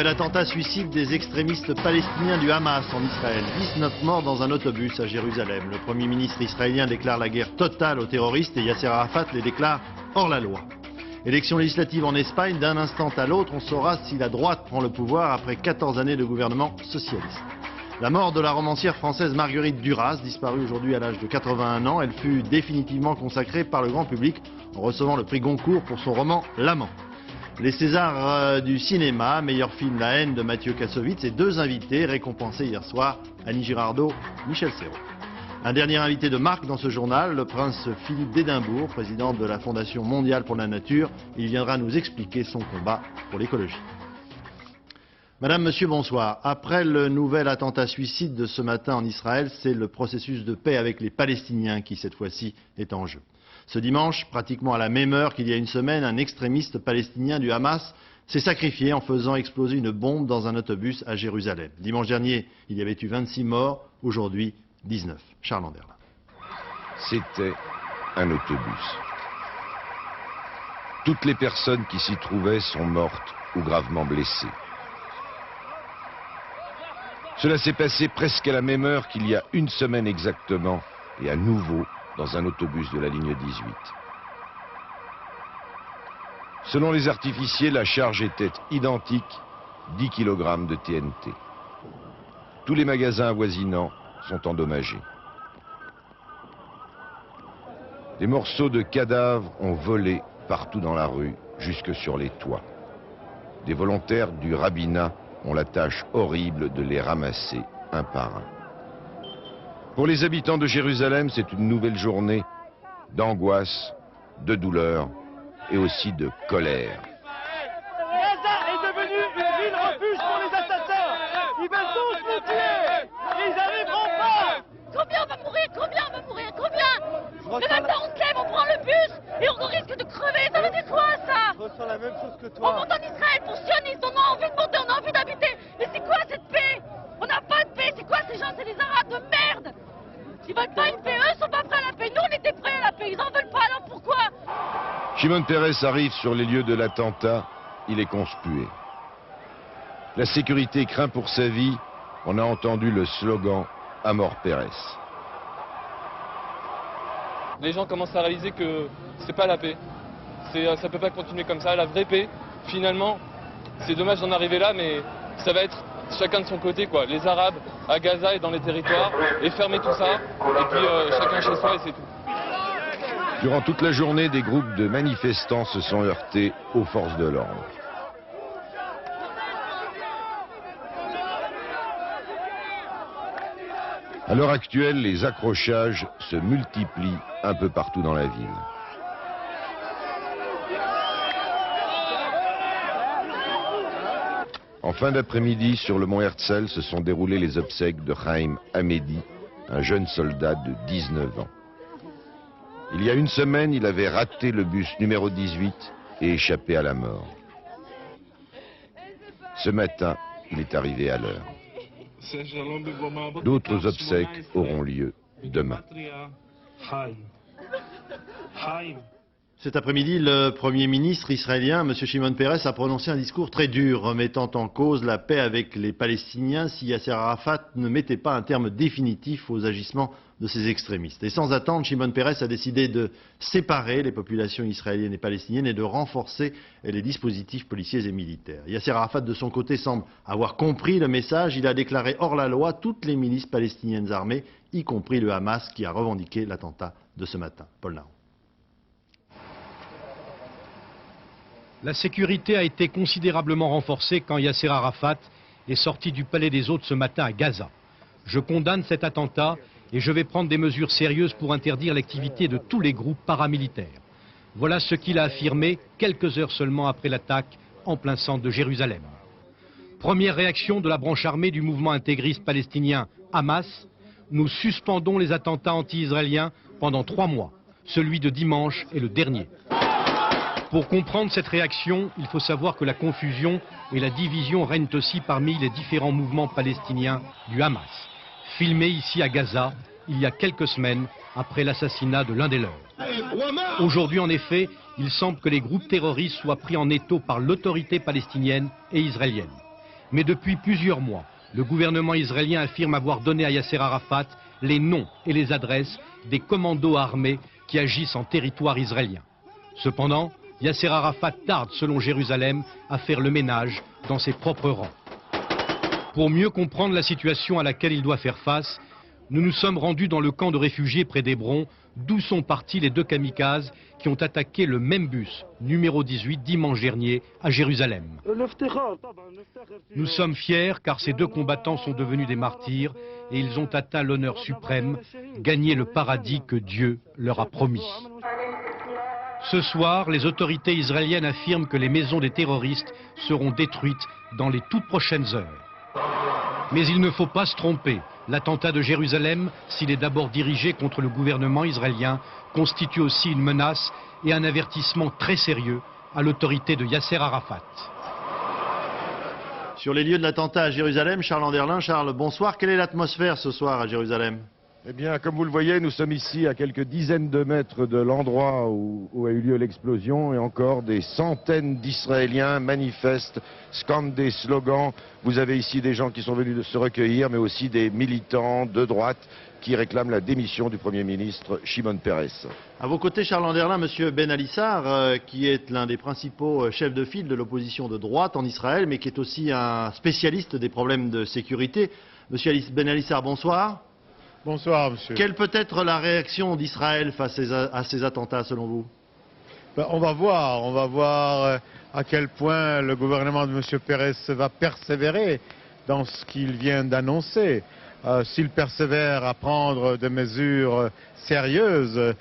Nouvel attentat suicide des extrémistes palestiniens du Hamas en Israël. 19 morts dans un autobus à Jérusalem. Le Premier ministre israélien déclare la guerre totale aux terroristes et Yasser Arafat les déclare hors la loi. Élections législatives en Espagne, d'un instant à l'autre, on saura si la droite prend le pouvoir après 14 années de gouvernement socialiste. La mort de la romancière française Marguerite Duras, disparue aujourd'hui à l'âge de 81 ans, elle fut définitivement consacrée par le grand public en recevant le prix Goncourt pour son roman L'Amant. Les Césars du cinéma, meilleur film La haine de Mathieu Kassovitz et deux invités récompensés hier soir, Annie Girardot, Michel Serrault. Un dernier invité de marque dans ce journal, le prince Philippe d'Édimbourg, président de la Fondation mondiale pour la nature. Il viendra nous expliquer son combat pour l'écologie. Madame, monsieur, bonsoir. Après le nouvel attentat suicide de ce matin en Israël, c'est le processus de paix avec les Palestiniens qui, cette fois-ci, est en jeu. Ce dimanche, pratiquement à la même heure qu'il y a une semaine, un extrémiste palestinien du Hamas s'est sacrifié en faisant exploser une bombe dans un autobus à Jérusalem. Dimanche dernier, il y avait eu 26 morts, aujourd'hui 19. Charles Anderlin. C'était un autobus. Toutes les personnes qui s'y trouvaient sont mortes ou gravement blessées. Cela s'est passé presque à la même heure qu'il y a une semaine exactement, et à nouveau dans un autobus de la ligne 18. Selon les artificiers, la charge était identique, 10 kg de TNT. Tous les magasins avoisinants sont endommagés. Des morceaux de cadavres ont volé partout dans la rue, jusque sur les toits. Des volontaires du rabbinat ont la tâche horrible de les ramasser un par un. Pour les habitants de Jérusalem, c'est une nouvelle journée d'angoisse, de douleur et aussi de colère. Gaza est devenue une ville refuge pour les assassins. Ils veulent tous nous tuer. Ils n'arriveront pas. Combien va mourir? Combien va mourir? Combien? Mais maintenant on se lève, on prend le bus et on risque de crever. Ça veut dire quoi ça? Je ressens la même chose que On toi. monte en Israël pour sionistes, on a envie de monter, on a envie d'habiter. Mais c'est quoi cette paix? On n'a pas de paix, c'est quoi ces gens? C'est des Arabes de merde. Ils veulent pas une paix, eux sont pas prêts à la paix. Nous on était prêts à la paix, ils en veulent pas, alors pourquoi? Shimon Peres arrive sur les lieux de l'attentat, il est conspué. La sécurité craint pour sa vie, on a entendu le slogan « À mort Peres ». Les gens commencent à réaliser que c'est pas la paix. Ça peut pas continuer comme ça. La vraie paix, finalement, c'est dommage d'en arriver là, mais ça va être chacun de son côté, quoi. Les Arabes à Gaza et dans les territoires, et fermer tout ça, et puis chacun chez soi et c'est tout. Durant toute la journée, des groupes de manifestants se sont heurtés aux forces de l'ordre. À l'heure actuelle, les accrochages se multiplient un peu partout dans la ville. En fin d'après-midi, sur le mont Herzl, se sont déroulées les obsèques de Chaim Hamedi, un jeune soldat de 19 ans. Il y a une semaine, il avait raté le bus numéro 18 et échappé à la mort. Ce matin, il est arrivé à l'heure. D'autres obsèques auront lieu demain. Cet après-midi, le Premier ministre israélien, M. Shimon Peres, a prononcé un discours très dur, remettant en cause la paix avec les Palestiniens si Yasser Arafat ne mettait pas un terme définitif aux agissements de ces extrémistes. Et sans attendre, Shimon Peres a décidé de séparer les populations israéliennes et palestiniennes et de renforcer les dispositifs policiers et militaires. Yasser Arafat, de son côté, semble avoir compris le message. Il a déclaré hors la loi toutes les milices palestiniennes armées, y compris le Hamas, qui a revendiqué l'attentat de ce matin. Paul Naon. La sécurité a été considérablement renforcée quand Yasser Arafat est sorti du palais des hôtes ce matin à Gaza. Je condamne cet attentat et je vais prendre des mesures sérieuses pour interdire l'activité de tous les groupes paramilitaires. Voilà ce qu'il a affirmé quelques heures seulement après l'attaque en plein centre de Jérusalem. Première réaction de la branche armée du mouvement intégriste palestinien Hamas, nous suspendons les attentats anti-israéliens pendant 3 mois. Celui de dimanche est le dernier. Pour comprendre cette réaction, il faut savoir que la confusion et la division règnent aussi parmi les différents mouvements palestiniens du Hamas, filmés ici à Gaza il y a quelques semaines après l'assassinat de l'un des leurs. Aujourd'hui, en effet, il semble que les groupes terroristes soient pris en étau par l'autorité palestinienne et israélienne. Mais depuis plusieurs mois, le gouvernement israélien affirme avoir donné à Yasser Arafat les noms et les adresses des commandos armés qui agissent en territoire israélien. Cependant, Yasser Arafat tarde, selon Jérusalem, à faire le ménage dans ses propres rangs. Pour mieux comprendre la situation à laquelle il doit faire face, nous nous sommes rendus dans le camp de réfugiés près d'Hébron, d'où sont partis les deux kamikazes qui ont attaqué le même bus, numéro 18, dimanche dernier, à Jérusalem. Nous sommes fiers car ces deux combattants sont devenus des martyrs et ils ont atteint l'honneur suprême, gagné le paradis que Dieu leur a promis. Ce soir, les autorités israéliennes affirment que les maisons des terroristes seront détruites dans les toutes prochaines heures. Mais il ne faut pas se tromper. L'attentat de Jérusalem, s'il est d'abord dirigé contre le gouvernement israélien, constitue aussi une menace et un avertissement très sérieux à l'autorité de Yasser Arafat. Sur les lieux de l'attentat à Jérusalem, Charles Anderlin. Charles, bonsoir. Quelle est l'atmosphère ce soir à Jérusalem ? Eh bien, comme vous le voyez, nous sommes ici à quelques dizaines de mètres de l'endroit où a eu lieu l'explosion et encore des centaines d'Israéliens manifestent, scandent des slogans. Vous avez ici des gens qui sont venus se recueillir, mais aussi des militants de droite qui réclament la démission du Premier ministre Shimon Peres. À vos côtés, Charles Anderlin, Monsieur Ben Alissar, qui est l'un des principaux chefs de file de l'opposition de droite en Israël, mais qui est aussi un spécialiste des problèmes de sécurité. Monsieur Ben Alissar, bonsoir. Bonsoir, monsieur. Quelle peut être la réaction d'Israël face à ces attentats, selon vous ? On va voir à quel point le gouvernement de M. Peres va persévérer dans ce qu'il vient d'annoncer. S'il persévère à prendre des mesures sérieuses,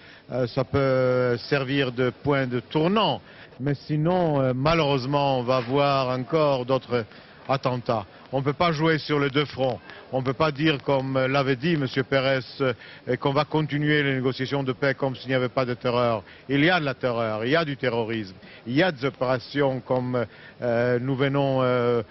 ça peut servir de point de tournant. Mais sinon, malheureusement, on va voir encore d'autres attentats. On ne peut pas jouer sur les deux fronts. On ne peut pas dire, comme l'avait dit M. Peres, qu'on va continuer les négociations de paix comme s'il n'y avait pas de terreur. Il y a de la terreur, il y a du terrorisme, il y a des opérations comme nous venons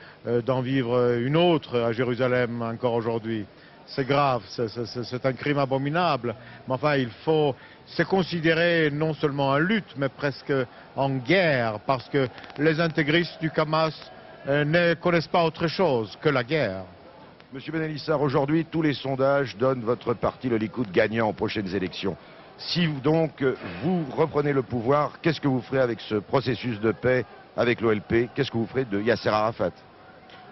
d'en vivre une autre à Jérusalem encore aujourd'hui. C'est grave, c'est un crime abominable. Mais enfin, il faut se considérer non seulement en lutte, mais presque en guerre, parce que les intégristes du Hamas ne connaissent pas autre chose que la guerre. Monsieur Ben Alissar, aujourd'hui, tous les sondages donnent votre parti, le Likoud, gagnant aux prochaines élections. Si donc vous reprenez le pouvoir, qu'est-ce que vous ferez avec ce processus de paix avec l'OLP? Qu'est-ce que vous ferez de Yasser Arafat?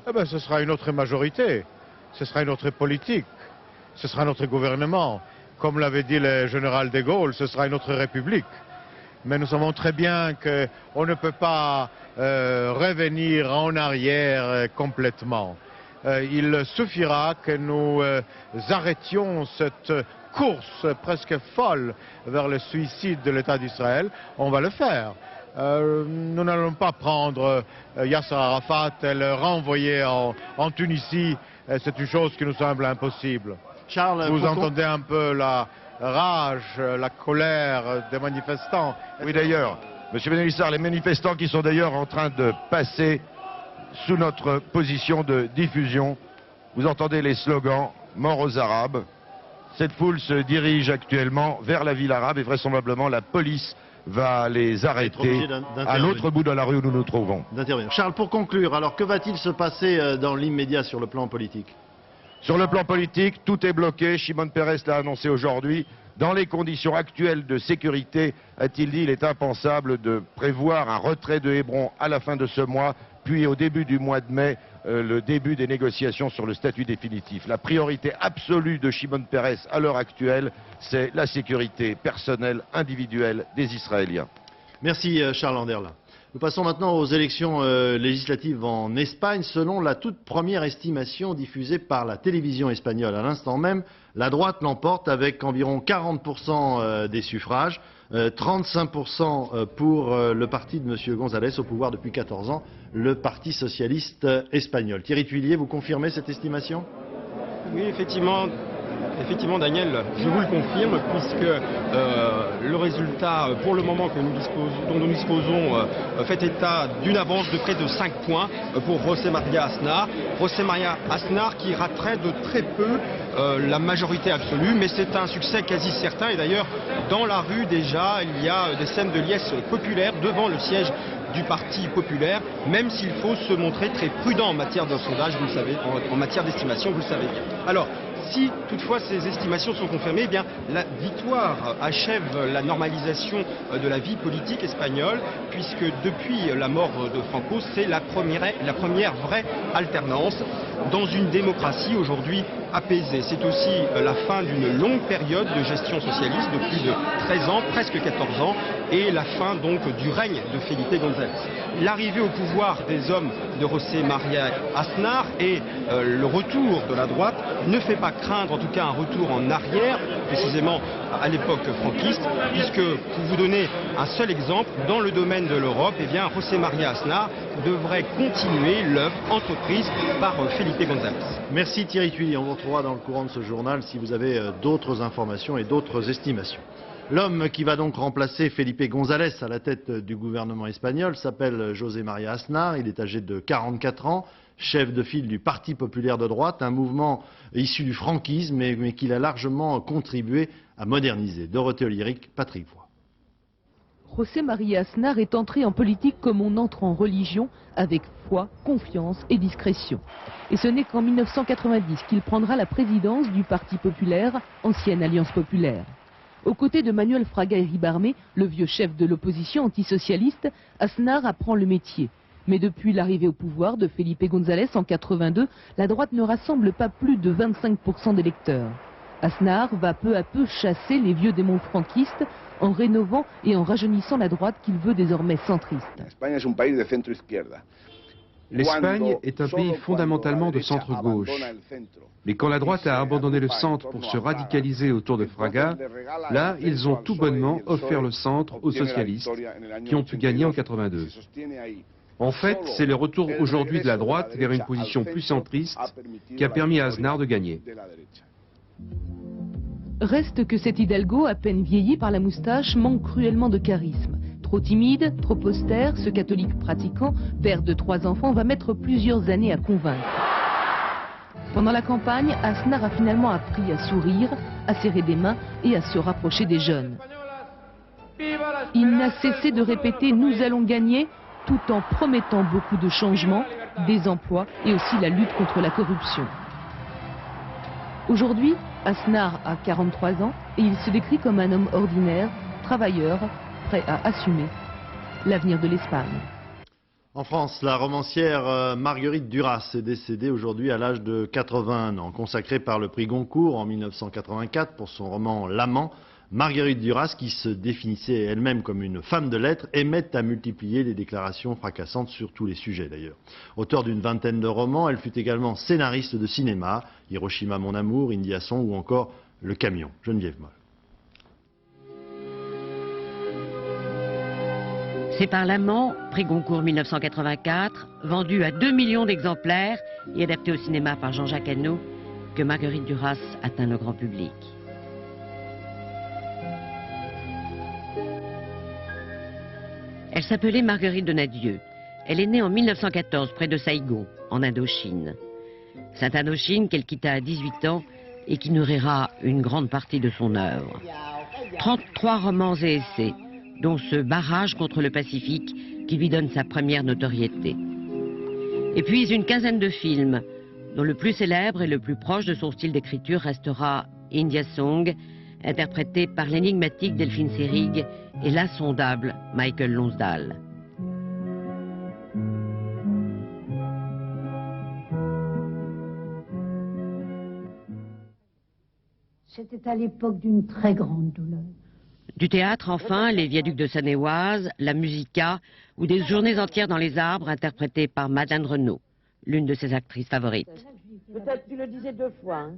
Eh bien, ce sera une autre majorité, ce sera une autre politique, ce sera notre gouvernement. Comme l'avait dit le général de Gaulle, ce sera une autre république. Mais nous savons très bien qu'on ne peut pas revenir en arrière complètement. Il suffira que nous arrêtions cette course presque folle vers le suicide de l'État d'Israël. On va le faire. Nous n'allons pas prendre Yasser Arafat et le renvoyer en Tunisie. C'est une chose qui nous semble impossible. Charles, vous entendez un peu la rage, la colère des manifestants. Oui, d'ailleurs, M. Ben Alissar, les manifestants qui sont d'ailleurs en train de passer sous notre position de diffusion, vous entendez les slogans « Mort aux Arabes ». Cette foule se dirige actuellement vers la ville arabe et vraisemblablement la police va les arrêter à l'autre bout de la rue où nous nous trouvons. Charles, pour conclure, alors que va-t-il se passer dans l'immédiat sur le plan politique ? Sur le plan politique, tout est bloqué. Shimon Peres l'a annoncé aujourd'hui. Dans les conditions actuelles de sécurité, a-t-il dit, il est impensable de prévoir un retrait de Hébron à la fin de ce mois, puis au début du mois de mai, le début des négociations sur le statut définitif. La priorité absolue de Shimon Peres à l'heure actuelle, c'est la sécurité personnelle, individuelle des Israéliens. Merci Charles Anderlin. Nous passons maintenant aux élections législatives en Espagne. Selon la toute première estimation diffusée par la télévision espagnole à l'instant même, la droite l'emporte avec environ 40% des suffrages, 35% pour le parti de M. González au pouvoir depuis 14 ans, le Parti socialiste espagnol. Thierry Tuillier, vous confirmez cette estimation ? Oui, effectivement. Effectivement, Daniel, je vous le confirme, puisque le résultat, pour le moment dont nous disposons, fait état d'une avance de près de 5 points pour José María Aznar. José María Aznar qui raterait de très peu la majorité absolue, mais c'est un succès quasi certain. Et d'ailleurs, dans la rue déjà, il y a des scènes de liesse populaire devant le siège du Parti populaire, même s'il faut se montrer très prudent en matière de sondage, vous le savez, en matière d'estimation, vous le savez bien. Alors, si toutefois ces estimations sont confirmées, eh bien, la victoire achève la normalisation de la vie politique espagnole, puisque depuis la mort de Franco, c'est la première vraie alternance dans une démocratie aujourd'hui apaisée. C'est aussi la fin d'une longue période de gestion socialiste de plus de 13 ans, presque 14 ans, et la fin donc du règne de Felipe González. L'arrivée au pouvoir des hommes de José María Aznar et le retour de la droite ne fait pas craindre en tout cas un retour en arrière, précisément à l'époque franquiste, puisque pour vous donner un seul exemple, dans le domaine de l'Europe, eh bien José María Aznar devrait continuer l'œuvre entreprise par Felipe González. Merci Thierry Thuillier, on vous retrouvera dans le courant de ce journal si vous avez d'autres informations et d'autres estimations. L'homme qui va donc remplacer Felipe González à la tête du gouvernement espagnol s'appelle José María Aznar, il est âgé de 44 ans, chef de file du Parti populaire de droite, un mouvement issu du franquisme mais qu'il a largement contribué à moderniser. Dorothée Olyric, Patrick Voix. José María Aznar est entré en politique comme on entre en religion, avec foi, confiance et discrétion. Et ce n'est qu'en 1990 qu'il prendra la présidence du Parti populaire, ancienne Alliance populaire. Aux côtés de Manuel Fraga Iribarne, le vieux chef de l'opposition antisocialiste, Aznar apprend le métier. Mais depuis l'arrivée au pouvoir de Felipe González en 82, la droite ne rassemble pas plus de 25% d'électeurs. Aznar va peu à peu chasser les vieux démons franquistes en rénovant et en rajeunissant la droite qu'il veut désormais centriste. L'Espagne est un pays fondamentalement de centre-gauche. Mais quand la droite a abandonné le centre pour se radicaliser autour de Fraga, là, ils ont tout bonnement offert le centre aux socialistes, qui ont pu gagner en 82. En fait, c'est le retour aujourd'hui de la droite vers une position plus centriste qui a permis à Aznar de gagner. Reste que cet Hidalgo, à peine vieilli par la moustache, manque cruellement de charisme. Trop timide, trop austère, ce catholique pratiquant, père de 3 enfants, va mettre plusieurs années à convaincre. Pendant la campagne, Aznar a finalement appris à sourire, à serrer des mains et à se rapprocher des jeunes. Il n'a cessé de répéter « nous allons gagner » tout en promettant beaucoup de changements, des emplois et aussi la lutte contre la corruption. Aujourd'hui, Aznar a 43 ans et il se décrit comme un homme ordinaire, travailleur, prêt à assumer l'avenir de l'Espagne. En France, la romancière Marguerite Duras est décédée aujourd'hui à l'âge de 81 ans. Consacrée par le prix Goncourt en 1984 pour son roman L'Amant, Marguerite Duras, qui se définissait elle-même comme une femme de lettres, aimait à multiplier les déclarations fracassantes sur tous les sujets d'ailleurs. Auteure d'une vingtaine de romans, elle fut également scénariste de cinéma, Hiroshima mon amour, India Song ou encore Le Camion. Geneviève Moll. C'est par L'Amant, prix Goncourt 1984, vendu à 2 millions d'exemplaires et adapté au cinéma par Jean-Jacques Hano, que Marguerite Duras atteint le grand public. Elle s'appelait Marguerite Donadieu. Elle est née en 1914 près de Saïgon, en Indochine. Cette Indochine qu'elle quitta à 18 ans et qui nourrira une grande partie de son œuvre. 33 romans et essais, dont ce Barrage contre le Pacifique qui lui donne sa première notoriété. Et puis une quinzaine de films, dont le plus célèbre et le plus proche de son style d'écriture restera India Song, interprété par l'énigmatique Delphine Seyrig et l'insondable Michael Lonsdale. C'était à l'époque d'une très grande douleur. Du théâtre, enfin, les viaducs de Seine-et-Oise, la Musica, ou des journées entières dans les arbres interprétées par Madeleine Renaud, l'une de ses actrices favorites. Peut-être tu le disais 2 fois. Hein.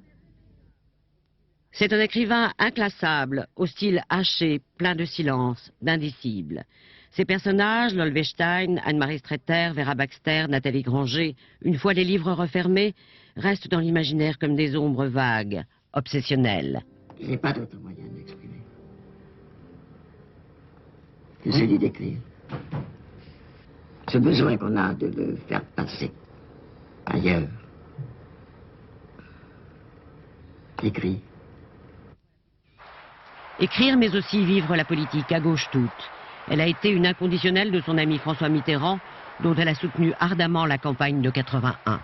C'est un écrivain inclassable, au style haché, plein de silence, d'indicible. Ses personnages, Lolvestein, Anne-Marie Streeter, Vera Baxter, Nathalie Granger, une fois les livres refermés, restent dans l'imaginaire comme des ombres vagues, obsessionnel. Il n'y a pas d'autre moyen d'exprimer que celui d'écrire. Ce besoin qu'on a de le faire passer ailleurs. Écrit. Écrire, mais aussi vivre la politique, à gauche toute. Elle a été une inconditionnelle de son ami François Mitterrand, dont elle a soutenu ardemment la campagne de 81.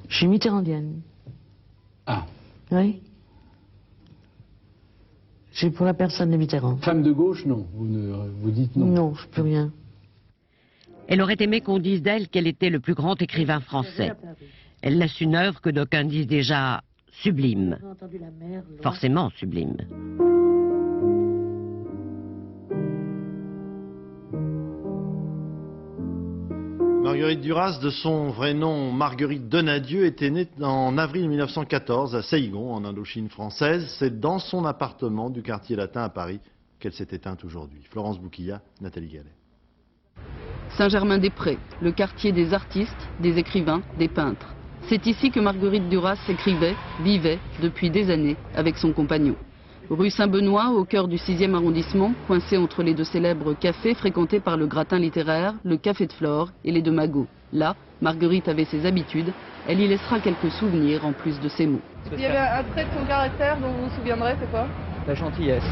Je suis mitterrandienne. Ah. Oui. Je suis pour la personne de Mitterrand. Femme de gauche, non. Vous dites non. Non, je peux rien. Elle aurait aimé qu'on dise d'elle qu'elle était le plus grand écrivain français. Elle laisse une œuvre que d'aucuns disent déjà sublime. Forcément sublime. Marguerite Duras, de son vrai nom Marguerite Donadieu, était née en avril 1914 à Saigon, en Indochine française. C'est dans son appartement du quartier latin à Paris qu'elle s'est éteinte aujourd'hui. Florence Bouquilla, Nathalie Gallet. Saint-Germain-des-Prés, le quartier des artistes, des écrivains, des peintres. C'est ici que Marguerite Duras écrivait, vivait depuis des années avec son compagnon. Rue Saint-Benoît, au cœur du 6e arrondissement, coincé entre les deux célèbres cafés fréquentés par le Gratin littéraire, le Café de Flore et les deux Magots. Là, Marguerite avait ses habitudes. Elle y laissera quelques souvenirs en plus de ses mots. Il y avait un trait de son caractère dont vous vous souviendrez, c'est quoi? La gentillesse.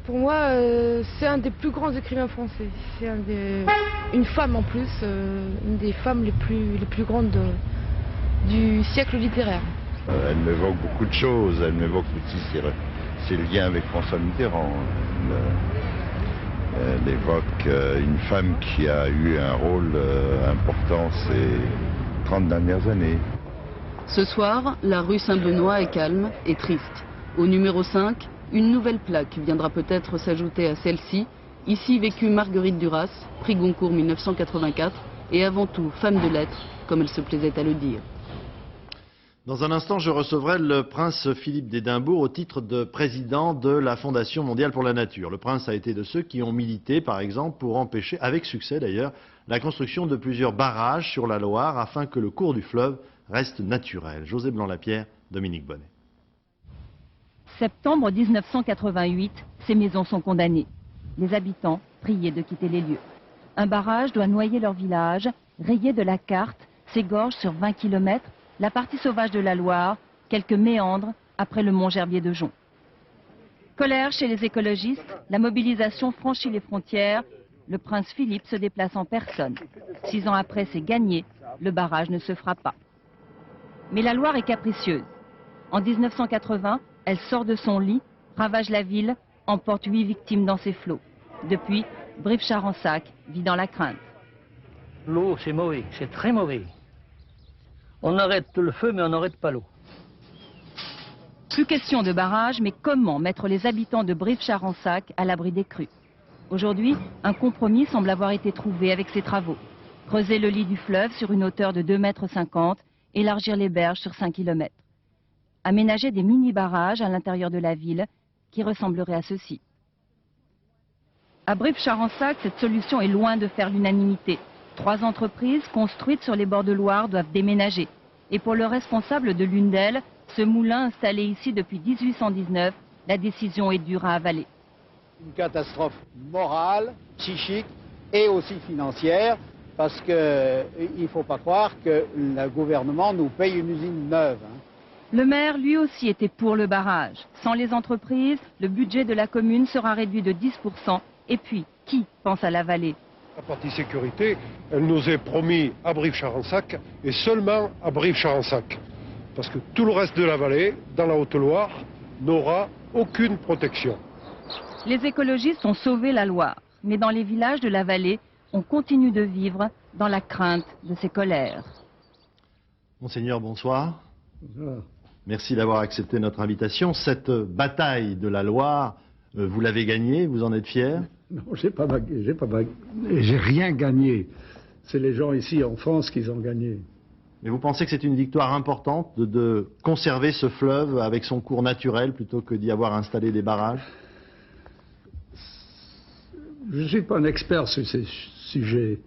Pour moi, c'est un des plus grands écrivains français. C'est une femme en plus, une des femmes les plus grandes du siècle littéraire. Elle m'évoque beaucoup de choses. Elle m'évoque aussi ses liens avec François Mitterrand. Elle évoque une femme qui a eu un rôle important ces 30 dernières années. Ce soir, la rue Saint-Benoît est calme et triste. Au numéro 5, une nouvelle plaque viendra peut-être s'ajouter à celle-ci. Ici vécut Marguerite Duras, prix Goncourt 1984, et avant tout femme de lettres, comme elle se plaisait à le dire. Dans un instant, je recevrai le prince Philippe d'Édimbourg au titre de président de la Fondation mondiale pour la nature. Le prince a été de ceux qui ont milité, par exemple, pour empêcher, avec succès d'ailleurs, la construction de plusieurs barrages sur la Loire afin que le cours du fleuve reste naturel. José Blanc-Lapierre, Dominique Bonnet. Septembre 1988, ces maisons sont condamnées. Les habitants priés de quitter les lieux. Un barrage doit noyer leur village, rayé de la carte, s'égorge sur 20 km, la partie sauvage de la Loire, quelques méandres après le mont Gerbier de Jonc. Colère chez les écologistes, la mobilisation franchit les frontières, le prince Philippe se déplace en personne. 6 ans après, c'est gagné, le barrage ne se fera pas. Mais la Loire est capricieuse. En 1980, elle sort de son lit, ravage la ville, emporte 8 victimes dans ses flots. Depuis, Brive-Charensac vit dans la crainte. L'eau, c'est mauvais, c'est très mauvais. On arrête le feu, mais on n'arrête pas l'eau. Plus question de barrage, mais comment mettre les habitants de Brive-Charensac à l'abri des crues? Aujourd'hui, un compromis semble avoir été trouvé avec ces travaux. Creuser le lit du fleuve sur une hauteur de 2,50 m, élargir les berges sur 5 km. Aménager des mini-barrages à l'intérieur de la ville qui ressembleraient à ceux-ci. À Brive-Charensac, cette solution est loin de faire l'unanimité. 3 entreprises construites sur les bords de Loire doivent déménager. Et pour le responsable de l'une d'elles, ce moulin installé ici depuis 1819, la décision est dure à avaler. Une catastrophe morale, psychique et aussi financière, parce qu'il ne faut pas croire que le gouvernement nous paye une usine neuve. Le maire, lui aussi, était pour le barrage. Sans les entreprises, le budget de la commune sera réduit de 10%. Et puis, qui pense à la vallée? La partie sécurité, elle nous est promise à Brive-Charensac et seulement à Brive-Charensac. Parce que tout le reste de la vallée, dans la Haute-Loire, n'aura aucune protection. Les écologistes ont sauvé la Loire. Mais dans les villages de la vallée, on continue de vivre dans la crainte de ces colères. Monseigneur, bonsoir. Bonsoir. Merci d'avoir accepté notre invitation. Cette bataille de la Loire, vous l'avez gagnée, vous en êtes fier? Non, j'ai rien gagné. C'est les gens ici en France qui ont gagné. Mais vous pensez que c'est une victoire importante de conserver ce fleuve avec son cours naturel plutôt que d'y avoir installé des barrages? Je ne suis pas un expert sur ces sujets,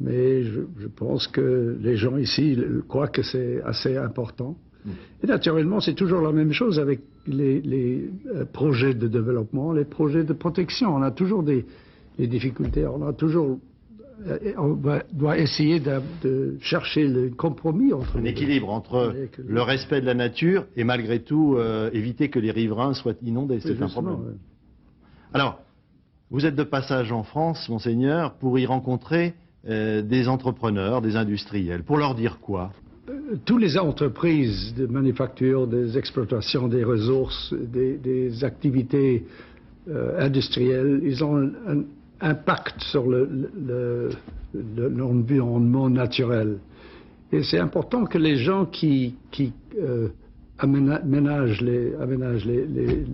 mais je pense que les gens ici croient que c'est assez important. Et naturellement, c'est toujours la même chose avec les projets de développement, les projets de protection. On a toujours des difficultés, on doit essayer de chercher le compromis entre un équilibre entre le respect de la nature et malgré tout éviter que les riverains soient inondés, c'est un problème. Ouais. Alors, vous êtes de passage en France, Monseigneur, pour y rencontrer des entrepreneurs, des industriels. Pour leur dire quoi? Toutes les entreprises de manufacture, des exploitations, des ressources, des activités industrielles, ils ont un impact sur l'environnement naturel. Et c'est important que les gens qui aménagent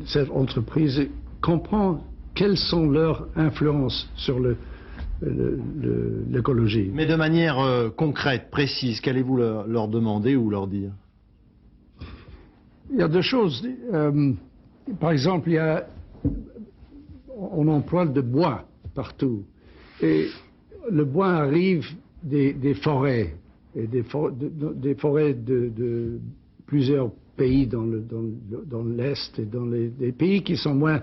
cette entreprise comprennent quelles sont leurs influences sur l'écologie. Mais de manière concrète, précise, qu'allez-vous leur demander ou leur dire? Il y a deux choses. Par exemple, on emploie de bois partout. Et le bois arrive des forêts, et des forêts de plusieurs pays dans l'Est et dans des pays qui sont moins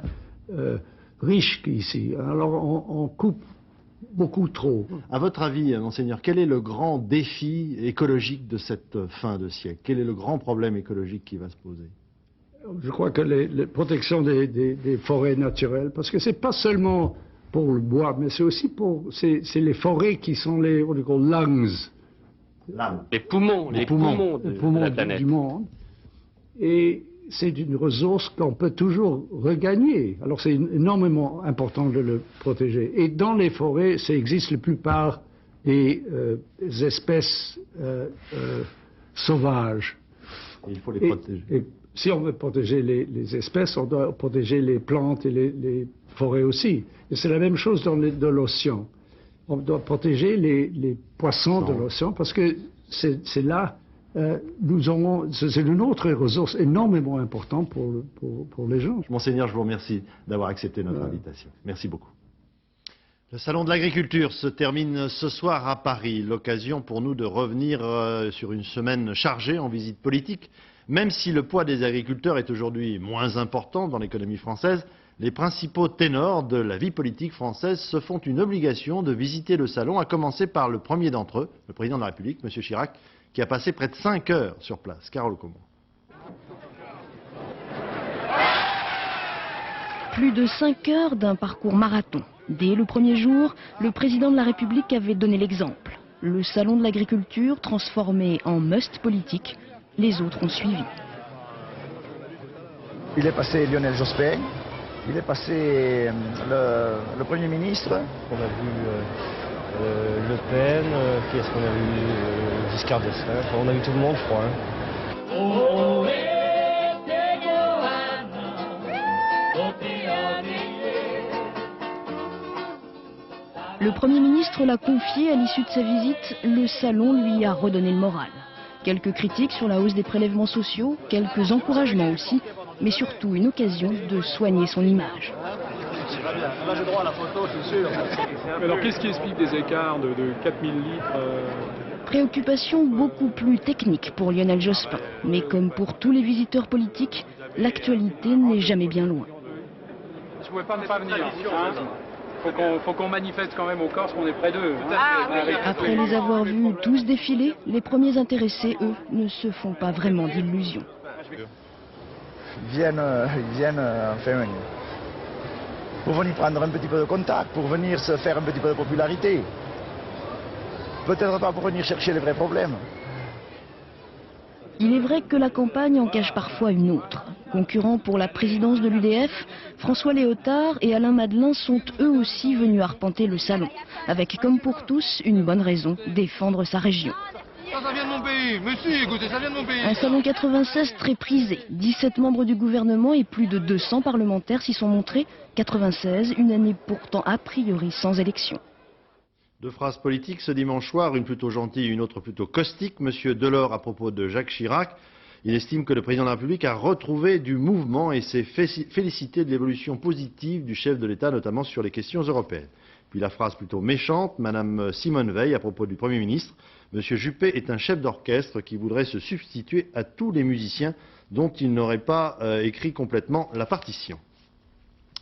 riches qu'ici. Alors on coupe beaucoup trop. À votre avis, Monseigneur, quel est le grand défi écologique de cette fin de siècle? Quel est le grand problème écologique qui va se poser? Je crois que la protection des forêts naturelles, parce que c'est pas seulement pour le bois, mais c'est aussi c'est les forêts qui sont les lungs. Les poumons de la planète. Du monde. Et c'est une ressource qu'on peut toujours regagner. Alors c'est énormément important de le protéger. Et dans les forêts, ça existe la plupart des espèces sauvages. Et il faut les protéger. Et si on veut protéger les espèces, on doit protéger les plantes et les forêts aussi. Et c'est la même chose dans l'océan. On doit protéger les poissons de l'océan parce que c'est là, c'est une autre ressource énormément importante pour les gens. Monseigneur, je vous remercie d'avoir accepté notre invitation. Merci beaucoup. Le Salon de l'agriculture se termine ce soir à Paris. L'occasion pour nous de revenir sur une semaine chargée en visite politique. Même si le poids des agriculteurs est aujourd'hui moins important dans l'économie française, les principaux ténors de la vie politique française se font une obligation de visiter le salon, à commencer par le premier d'entre eux, le président de la République, M. Chirac, qui a passé près de 5 heures sur place. Carole Comont. Plus de 5 heures d'un parcours marathon. Dès le premier jour, le président de la République avait donné l'exemple. Le salon de l'agriculture transformé en must politique, les autres ont suivi. Il est passé Lionel Jospin, il est passé le Premier ministre. On a vu Le Pen, qui est-ce qu'on a vu Giscard d'Estaing, on a vu tout le monde, je crois. Le Premier ministre l'a confié à l'issue de sa visite, le salon lui a redonné le moral. Quelques critiques sur la hausse des prélèvements sociaux, quelques encouragements aussi, mais surtout une occasion de soigner son image. Là, j'ai droit à la photo, je suis sûr. Alors, qu'est-ce qui explique des écarts de 4000 litres Préoccupation beaucoup plus technique pour Lionel Jospin. Mais comme pour tous les visiteurs politiques, l'actualité n'est jamais bien loin. Je ne pouvais pas me pas venir. Faut qu'on manifeste quand même au Corse qu'on est près d'eux. Après les avoir vus tous défiler, les premiers intéressés, eux, ne se font pas vraiment d'illusions. Ils viennent enfin, pour venir prendre un petit peu de contact, pour venir se faire un petit peu de popularité. Peut-être pas pour venir chercher les vrais problèmes. Il est vrai que la campagne en cache parfois une autre. Concurrents pour la présidence de l'UDF, François Léotard et Alain Madelin sont eux aussi venus arpenter le salon, avec comme pour tous une bonne raison, défendre sa région. Ça vient de mon pays, mais si, écoutez, ça vient de mon pays. Un salon 96 très prisé, 17 membres du gouvernement et plus de 200 parlementaires s'y sont montrés. 96, une année pourtant a priori sans élection. Deux phrases politiques ce dimanche soir, une plutôt gentille, une autre plutôt caustique. Monsieur Delors à propos de Jacques Chirac. Il estime que le président de la République a retrouvé du mouvement et s'est félicité de l'évolution positive du chef de l'État, notamment sur les questions européennes. Puis la phrase plutôt méchante, Madame Simone Veil à propos du Premier ministre. Monsieur Juppé est un chef d'orchestre qui voudrait se substituer à tous les musiciens dont il n'aurait pas écrit complètement la partition.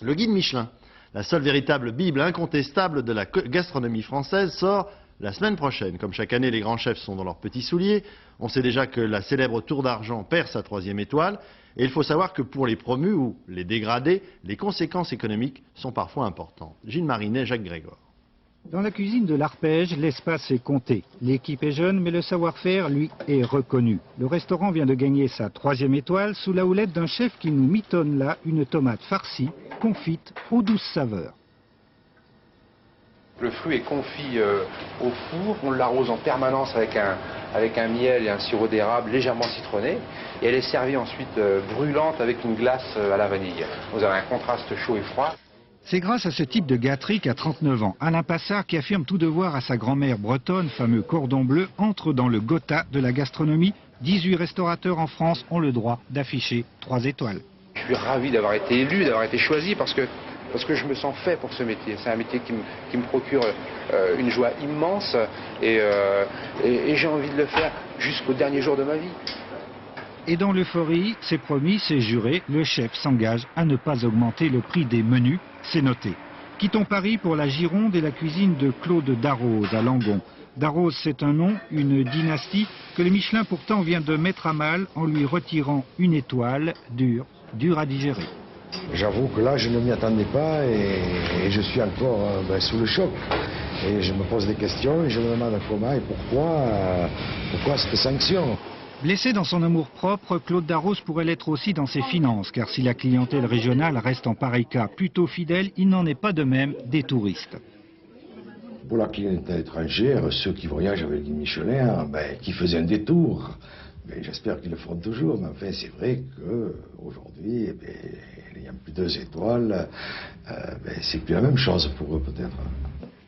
Le guide Michelin, la seule véritable bible incontestable de la gastronomie française, sort la semaine prochaine. Comme chaque année, les grands chefs sont dans leurs petits souliers. On sait déjà que la célèbre Tour d'Argent perd sa 3e étoile. Et il faut savoir que pour les promus ou les dégradés, les conséquences économiques sont parfois importantes. Gilles Marinet, Jacques Grégor. Dans la cuisine de l'Arpège, l'espace est compté. L'équipe est jeune, mais le savoir-faire, lui, est reconnu. Le restaurant vient de gagner sa 3e étoile sous la houlette d'un chef qui nous mitonne là une tomate farcie, confite aux douces saveurs. Le fruit est confit au four, on l'arrose en permanence avec un miel et un sirop d'érable légèrement citronné. Et elle est servie ensuite brûlante avec une glace à la vanille. Vous avez un contraste chaud et froid. C'est grâce à ce type de gâterie qu'à 39 ans, Alain Passard, qui affirme tout devoir à sa grand-mère bretonne, fameux cordon bleu, entre dans le Gotha de la gastronomie. 18 restaurateurs en France ont le droit d'afficher 3 étoiles. Je suis ravi d'avoir été élu, d'avoir été choisi parce que je me sens fait pour ce métier. C'est un métier qui me procure une joie immense et j'ai envie de le faire jusqu'au dernier jour de ma vie. Et dans l'euphorie, c'est promis, c'est juré, le chef s'engage à ne pas augmenter le prix des menus, c'est noté. Quittons Paris pour la Gironde et la cuisine de Claude Darroze à Langon. Darroze, c'est un nom, une dynastie que le Michelin pourtant vient de mettre à mal en lui retirant une étoile dur à digérer. J'avoue que là, je ne m'y attendais pas et je suis encore sous le choc. Et je me pose des questions et je me demande comment et pourquoi cette sanction. Blessé dans son amour-propre, Claude Darroze pourrait l'être aussi dans ses finances, car si la clientèle régionale reste en pareil cas plutôt fidèle, il n'en est pas de même des touristes. Pour la clientèle étrangère, ceux qui voyagent avec le guide Michelin, qui faisaient un détour, j'espère qu'ils le feront toujours, mais enfin c'est vrai qu'aujourd'hui, n'ayant plus 2 étoiles, c'est plus la même chose pour eux peut-être.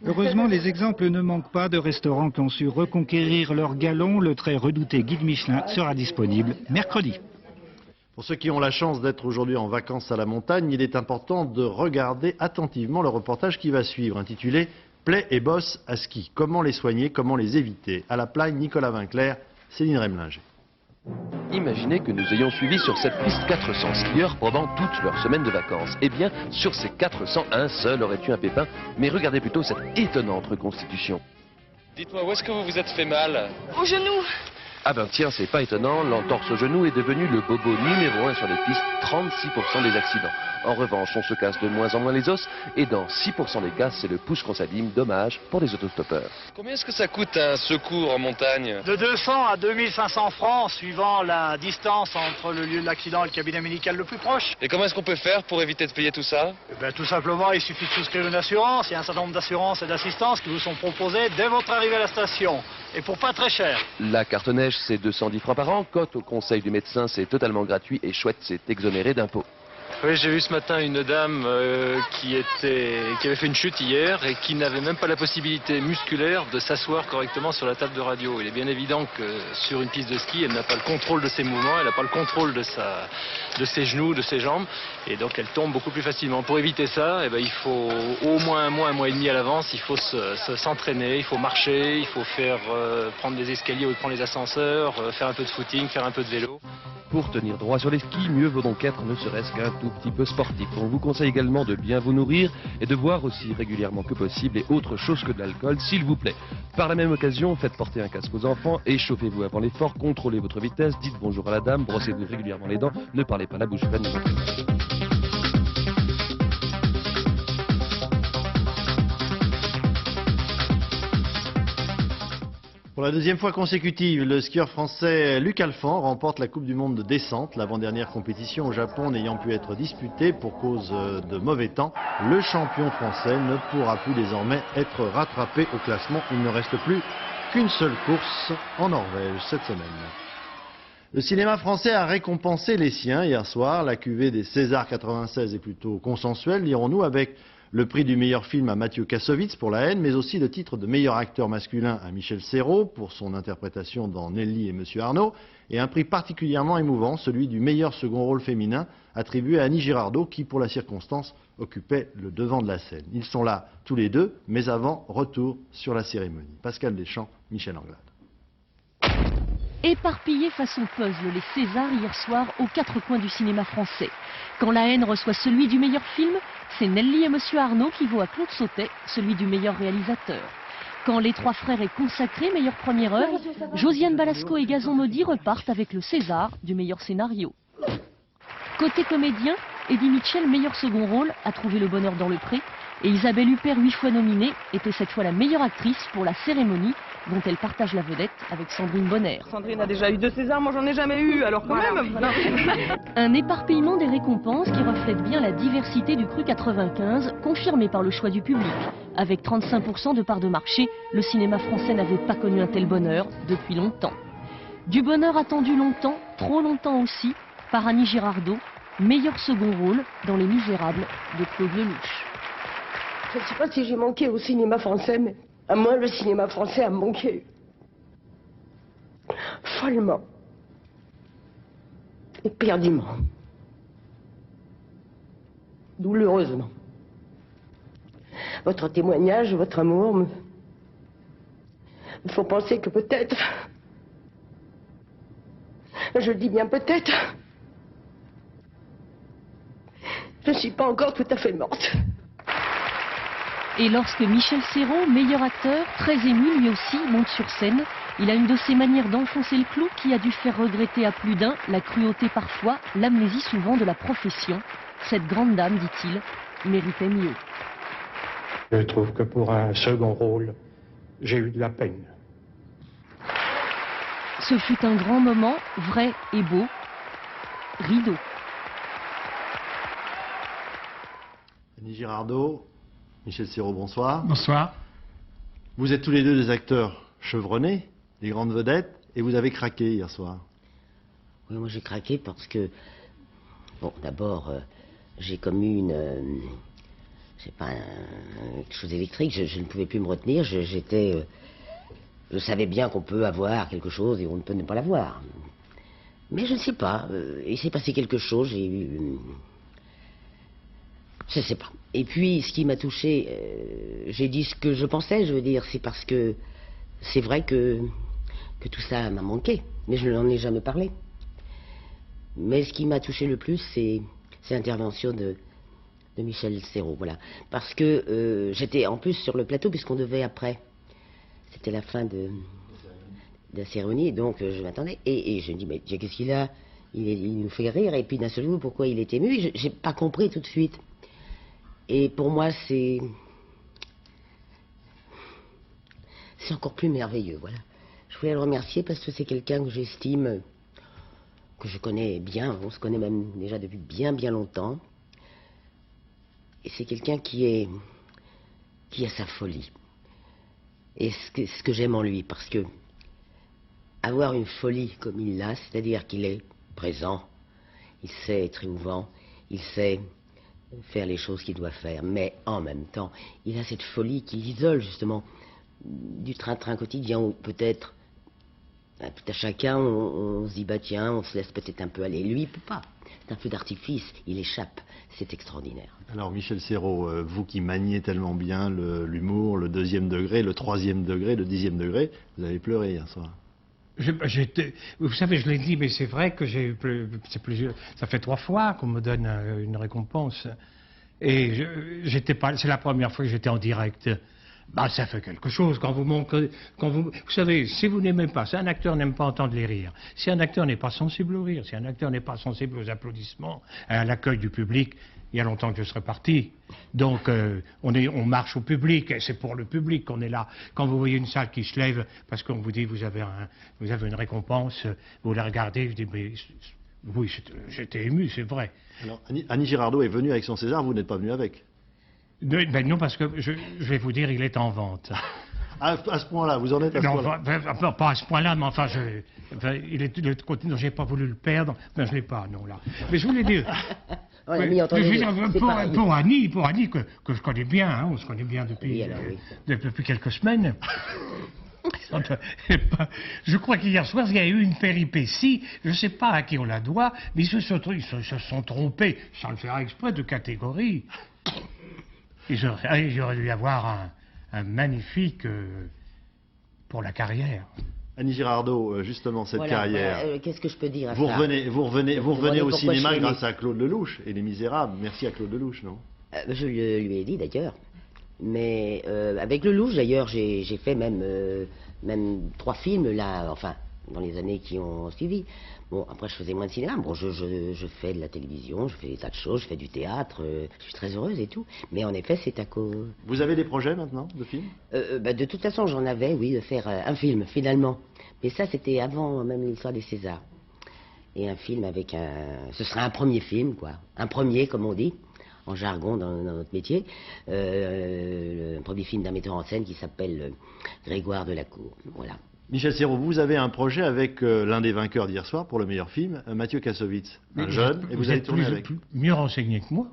Heureusement, les exemples ne manquent pas de restaurants qui ont su reconquérir leur galon. Le très redouté guide Michelin sera disponible mercredi. Pour ceux qui ont la chance d'être aujourd'hui en vacances à la montagne, il est important de regarder attentivement le reportage qui va suivre, intitulé « Plaies et bosses à ski. Comment les soigner, comment les éviter ?» À la Plagne, Nicolas Vinclair, Céline Remlinger. Imaginez que nous ayons suivi sur cette piste 400 skieurs pendant toute leur semaine de vacances. Eh bien, sur ces 400, un seul aurait eu un pépin. Mais regardez plutôt cette étonnante reconstitution. Dites-moi, où est-ce que vous vous êtes fait mal? Au genou. Ah ben tiens, c'est pas étonnant, l'entorse au genou est devenu le bobo numéro 1 sur les pistes, 36% des accidents. En revanche, on se casse de moins en moins les os, et dans 6% des cas, c'est le pouce qu'on s'abîme, dommage pour les autostoppeurs. Combien est-ce que ça coûte un secours en montagne? De 200 à 2500 francs, suivant la distance entre le lieu de l'accident et le cabinet médical le plus proche. Et comment est-ce qu'on peut faire pour éviter de payer tout ça? Tout simplement, il suffit de souscrire une assurance. Il y a un certain nombre d'assurances et d'assistances qui vous sont proposées dès votre arrivée à la station. Et pour pas très cher. La carte neige, c'est 210 francs par an. Cote au conseil du médecin, c'est totalement gratuit. Et chouette, c'est exonéré d'impôts. Oui, j'ai vu ce matin une dame qui avait fait une chute hier et qui n'avait même pas la possibilité musculaire de s'asseoir correctement sur la table de radio. Il est bien évident que sur une piste de ski, elle n'a pas le contrôle de ses mouvements, elle n'a pas le contrôle de ses genoux, de ses jambes, et donc elle tombe beaucoup plus facilement. Pour éviter ça, il faut au moins un mois et demi à l'avance, il faut s'entraîner, il faut marcher, il faut prendre des escaliers ou prendre les ascenseurs, faire un peu de footing, faire un peu de vélo. Pour tenir droit sur les skis, mieux vaut donc être ne serait-ce qu'un tout petit peu sportif. On vous conseille également de bien vous nourrir et de boire aussi régulièrement que possible et autre chose que de l'alcool, s'il vous plaît. Par la même occasion, faites porter un casque aux enfants, échauffez-vous avant l'effort, contrôlez votre vitesse, dites bonjour à la dame, brossez-vous régulièrement les dents, ne parlez pas la bouche pleine. Pour la 2e fois consécutive, le skieur français Luc Alphand remporte la Coupe du Monde de descente, l'avant-dernière compétition au Japon n'ayant pu être disputée pour cause de mauvais temps. Le champion français ne pourra plus désormais être rattrapé au classement. Il ne reste plus qu'une seule course en Norvège cette semaine. Le cinéma français a récompensé les siens hier soir. La cuvée des Césars 96 est plutôt consensuelle, dirons-nous, avec Le prix du meilleur film à Mathieu Kassovitz pour La haine, mais aussi le titre de meilleur acteur masculin à Michel Serrault pour son interprétation dans Nelly et Monsieur Arnaud, et un prix particulièrement émouvant, celui du meilleur second rôle féminin, attribué à Annie Girardot, qui, pour la circonstance, occupait le devant de la scène. Ils sont là tous les deux, mais avant, retour sur la cérémonie. Pascal Deschamps, Michel Anglade. Éparpillés façon puzzle, les Césars hier soir aux quatre coins du cinéma français. Quand La haine reçoit celui du meilleur film, c'est Nelly et Monsieur Arnaud qui vaut à Claude Sautet celui du meilleur réalisateur. Quand Les Trois Frères est consacré meilleure première œuvre, Josiane Balasco et Gazon Maudy repartent avec le César du meilleur scénario. Côté comédien, Eddie Mitchell, meilleur second rôle, a trouvé le bonheur dans Le Pré, et Isabelle Huppert, 8 fois nominée, était cette fois la meilleure actrice pour La Cérémonie, dont elle partage la vedette avec Sandrine Bonner. Sandrine a déjà eu 2 Césars, moi j'en ai jamais eu, alors quand même. Un éparpillement des récompenses qui reflète bien la diversité du Cru 95, confirmé par le choix du public. Avec 35% de part de marché, le cinéma français n'avait pas connu un tel bonheur depuis longtemps. Du bonheur attendu longtemps, trop longtemps aussi, par Annie Girardot, meilleur second rôle dans Les Misérables de Claude Lelouch. Je ne sais pas si j'ai manqué au cinéma français, mais à moi, le cinéma français a manqué. Follement. Éperdument. Douloureusement. Votre témoignage, votre amour me font penser que peut-être, je dis bien peut-être, je ne suis pas encore tout à fait morte. Et lorsque Michel Serrault, meilleur acteur, très ému lui aussi, monte sur scène, il a une de ces manières d'enfoncer le clou qui a dû faire regretter à plus d'un la cruauté parfois, l'amnésie souvent de la profession. Cette grande dame, dit-il, méritait mieux. Je trouve que pour un second rôle, j'ai eu de la peine. Ce fut un grand moment, vrai et beau. Rideau. Annie Girardot, Michel Serrault, bonsoir. Bonsoir. Vous êtes tous les deux des acteurs chevronnés, des grandes vedettes, et vous avez craqué hier soir. Oui, moi j'ai craqué parce que, bon, d'abord, j'ai commis une, je sais pas, quelque chose d'électrique, je ne pouvais plus me retenir, je savais bien qu'on peut avoir quelque chose et on ne peut ne pas l'avoir. Mais je ne sais pas, il s'est passé quelque chose, j'ai eu... Je ne sais pas. Et puis, ce qui m'a touché, j'ai dit ce que je pensais, je veux dire, c'est parce que c'est vrai que tout ça m'a manqué, mais je n'en ai jamais parlé. Mais ce qui m'a touché le plus, c'est l'intervention de Michel Serrault, voilà. Parce que j'étais en plus sur le plateau, puisqu'on devait après. C'était la fin de la cérémonie, donc je m'attendais. Et je me dis, mais qu'est-ce qu'il a il nous fait rire, et puis d'un seul coup, pourquoi il est ému? J'ai pas compris tout de suite. Et pour moi, c'est encore plus merveilleux, voilà. Je voulais le remercier parce que c'est quelqu'un que j'estime, que je connais bien, on se connaît même déjà depuis bien longtemps. Et c'est quelqu'un qui a sa folie. Et ce que j'aime en lui, parce que avoir une folie comme il l'a, c'est-à-dire qu'il est présent, il sait être émouvant, il sait faire les choses qu'il doit faire, mais en même temps, il a cette folie qui l'isole justement du train-train quotidien où peut-être tout à chacun on se dit bah tiens, on se laisse peut-être un peu aller. Lui il peut pas, c'est un feu d'artifice, il échappe, c'est extraordinaire. Alors Michel Serrault, vous qui maniez tellement bien l'humour, le deuxième degré, le troisième degré, le 10e degré, vous avez pleuré hier soir. Vous savez, je l'ai dit, mais c'est vrai que ça fait 3 fois qu'on me donne une récompense. Et c'est la première fois que j'étais en direct. Bah, ça fait quelque chose quand vous savez, si vous n'aimez pas, si un acteur n'aime pas entendre les rires, si un acteur n'est pas sensible au rire, si un acteur n'est pas sensible aux applaudissements, à l'accueil du public, il y a longtemps que je serais parti. Donc, on marche au public, et c'est pour le public qu'on est là. Quand vous voyez une salle qui se lève, parce qu'on vous dit, vous avez une récompense, vous la regardez, je dis, mais oui, j'étais ému, c'est vrai. Alors, Annie Girardot est venue avec son César, vous n'êtes pas venu avec? Ben non, parce que je vais vous dire, il est en vente. À ce point-là, vous en êtes à ce point-là? Pas à ce point-là, mais enfin, il est de l'autre côté, donc j'ai pas voulu le perdre, ben je l'ai pas, non, là. Mais je voulais dire... On l'a mis entre les deux. Pour Annie, que je connais bien, hein, on se connaît bien depuis quelques semaines. Je crois qu'hier soir, il y a eu une péripétie, je ne sais pas à qui on la doit, mais ils se sont trompés, sans le faire exprès, de catégorie. Ils auraient dû avoir un magnifique pour la carrière. Annie Girardot, justement, cette carrière. Qu'est-ce que je peux dire à vous ça revenez au cinéma grâce à Claude Lelouch et Les Misérables. Merci à Claude Lelouch, non? Je lui ai dit d'ailleurs. Mais avec Lelouch, d'ailleurs, j'ai fait même 3 films, là, enfin, dans les années qui ont suivi. Bon, après, je faisais moins de cinéma. Bon, je fais de la télévision, je fais des tas de choses, je fais du théâtre, je suis très heureuse et tout. Mais en effet, c'est à cause... Vous avez des projets maintenant, de films? De toute façon, j'en avais, oui, de faire un film, finalement. Mais ça, c'était avant même l'histoire des Césars. Et un film avec un... Ce sera un premier film, quoi. Un premier, comme on dit, en jargon dans notre métier. Un premier film d'un metteur en scène qui s'appelle Grégoire Delacour. Voilà. Michel Serrault, vous avez un projet avec l'un des vainqueurs d'hier soir pour le meilleur film, Mathieu Kassovitz, un jeune, et vous allez tourner avec. Mieux renseigné que moi.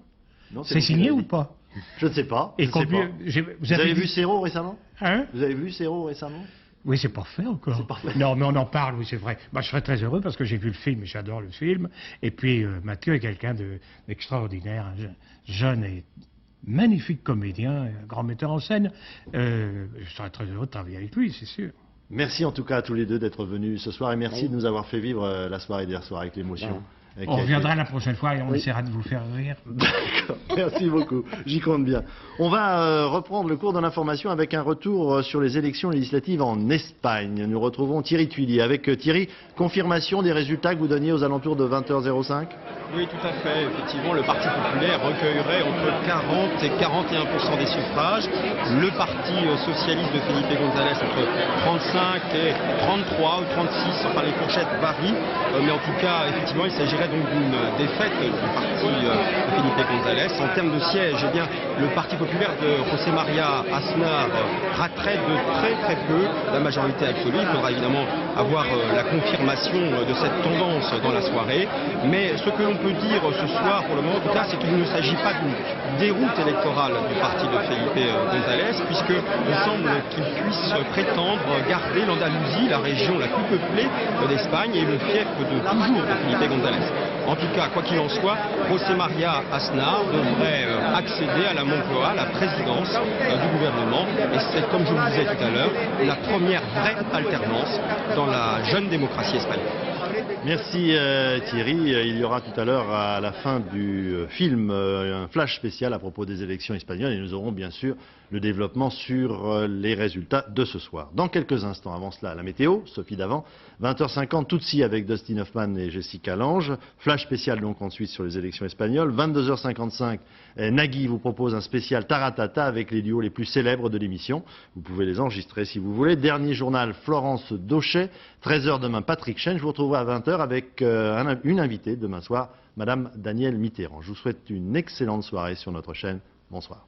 C'est signé ou pas? Je ne sais pas. Vous avez vu Serrault récemment? Hein? Vous avez vu Serrault récemment? Oui, c'est parfait encore. Non, mais on en parle, oui, c'est vrai. Bah, je serais très heureux parce que j'ai vu le film et j'adore le film. Et puis, Mathieu est quelqu'un d'extraordinaire, un jeune et magnifique comédien, un grand metteur en scène. Je serais très heureux de travailler avec lui, c'est sûr. Merci en tout cas à tous les deux d'être venus ce soir et merci de nous avoir fait vivre la soirée d'hier soir avec l'émotion. On reviendra la prochaine fois et on essaiera de vous faire rire. D'accord, merci beaucoup, j'y compte bien. On va reprendre le cours de l'information avec un retour sur les élections législatives en Espagne. Nous retrouvons Thierry Tuillier. Avec Thierry, confirmation des résultats que vous donniez aux alentours de 20h05 ? Oui, tout à fait. Effectivement, le Parti populaire recueillerait entre 40 et 41% des suffrages. Le Parti socialiste de Felipe González entre 35 et 33 ou 36, enfin les fourchettes varient. Mais en tout cas, effectivement, il s'agirait donc d'une défaite du Parti de Felipe González. En termes de sièges, eh bien, le Parti populaire de José María Aznar raterait de très peu la majorité absolue. Il faudra évidemment avoir la confirmation de cette tendance dans la soirée. Mais ce que l'on peut dire ce soir, pour le moment en tout cas, c'est qu'il ne s'agit pas d'une déroute électorale du parti de Felipe González, puisqu'il semble qu'il puisse prétendre garder l'Andalousie, la région la plus peuplée d'Espagne, et le fief de toujours de Felipe González. En tout cas, quoi qu'il en soit, José María Aznar devrait accéder à la Moncloa, à la présidence du gouvernement, et c'est, comme je vous le disais tout à l'heure, la première vraie alternance dans la jeune démocratie espagnole. Merci Thierry. Il y aura tout à l'heure à la fin du film un flash spécial à propos des élections espagnoles et nous aurons bien sûr le développement sur les résultats de ce soir. Dans quelques instants, avant cela, la météo, Sophie Davant, 20h50, Tutsi avec Dustin Hoffman et Jessica Lange, flash spécial donc ensuite sur les élections espagnoles, 22h55, Nagui vous propose un spécial Taratata avec les duos les plus célèbres de l'émission, vous pouvez les enregistrer si vous voulez. Dernier journal, Florence Dauchet, 13h demain, Patrick Chen, je vous retrouverai à 20h avec une invitée demain soir, Madame Danielle Mitterrand. Je vous souhaite une excellente soirée sur notre chaîne. Bonsoir.